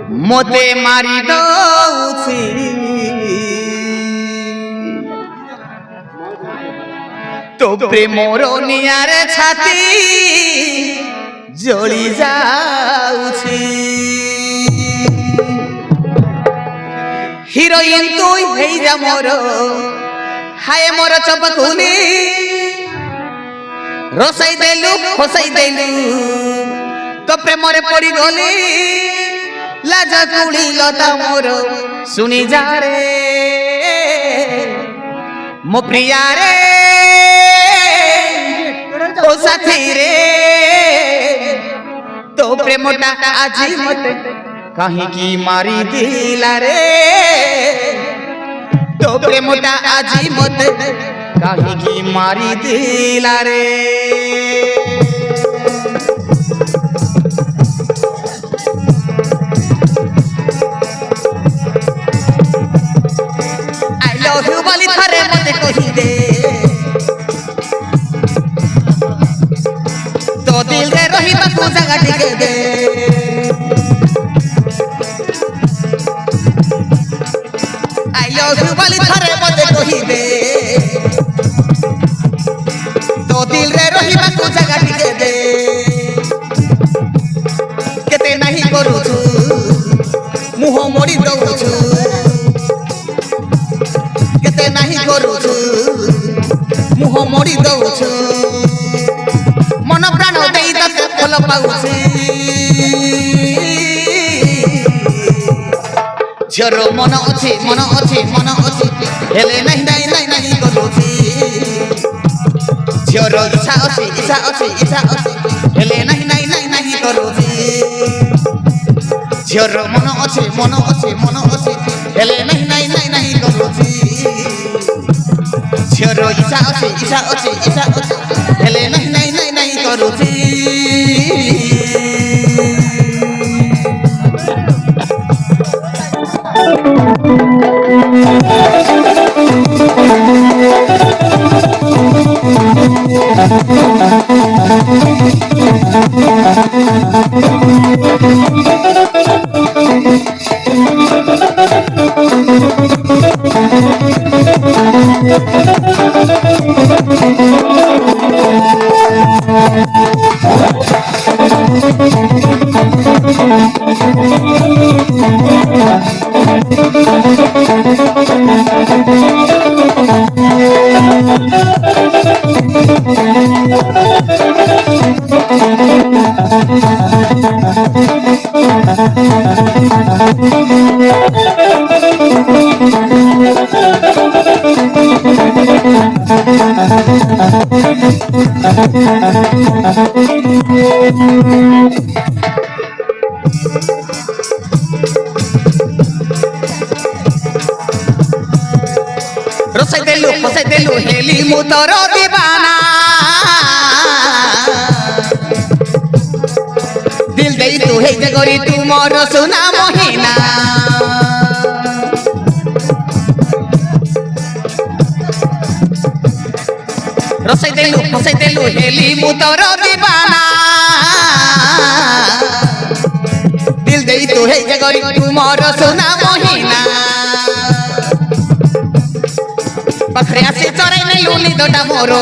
मोते मारी दौछि तो प्रेमर नियार छाती जली जाउछि हिरोइन तू हेई जा मोर हाय मोर चपकुनी रोसाई देलु खोसाई देलु तो प्रेम रे पड़ी गली लाज कुड़ी लता मोर सुनी जा रे मो प्रिया रे ओ साथी रे तो प्रेमटा आजी मते कहीं की मारी दिला रे तो प्रेमटा आजी मते कहीं की मारी दिला रे आई लव यू वाली थारे मते कही दे तो दिल रे रही बाकू जगह टिके दे आई लव यू वाली थारे मते कही दे तो दिल रे रही बाकू जगह टिके दे केते नहीं करू छु मुह मोड़ी दउ छु केते नहीं करू छु मुह मोड़ी दउ छु मन प्राण देई तते फल पाउछि झर मन अछि हेले नहीं करूछि झर इच्छा अछि हेले नहीं करूछि झर मन अछि हेले नहीं करूछि झर इच्छा अछि हेले नहीं करूछि रोसाई देलु हेली मु तोर दीवाना दिल देई तू हे जगरी तू मोर सुना मोहिना रोसाई देलु हेली मु तोर दीवाना दिल देई तू हे जगरी तू मोर सुना मोहिना पखरे आसे चोराई नहीं लूली दोटा मोरो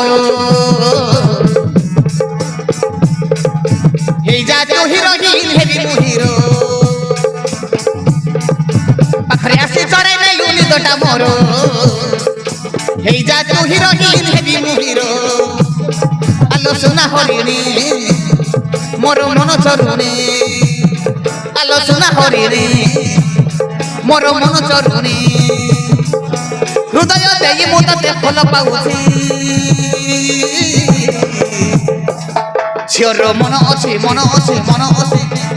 हे जा तू हीरोइन हेबी मु हीरो पखरे आसे चोराई नहीं लूली दोटा मोरो हे जा तू हीरोइन हेबी मु हीरो आलो सुना हरिणी मोरो मन चरुणी आलो सुना हरिणी मोरो मन चरुणी हृदय देई मु तते फल पाउछि झर मन अछि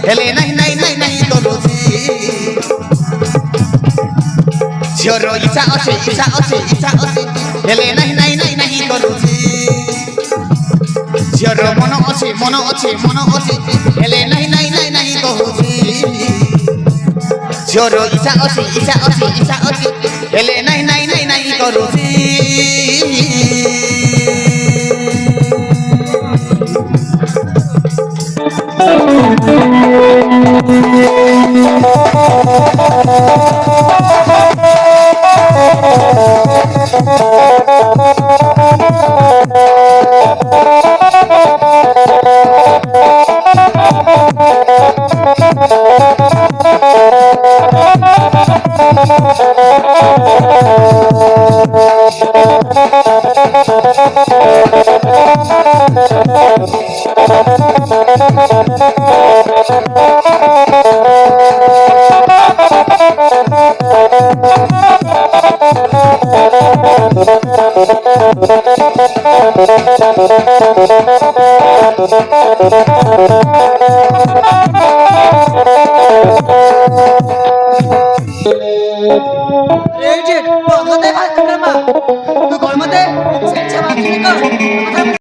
हेले नहीं करूछि झर इच्छा अछि हेले नहीं करूछि झर मन अछि हेले नहीं करूछि झर इच्छा अछि हेले नहीं करूछि Thank you.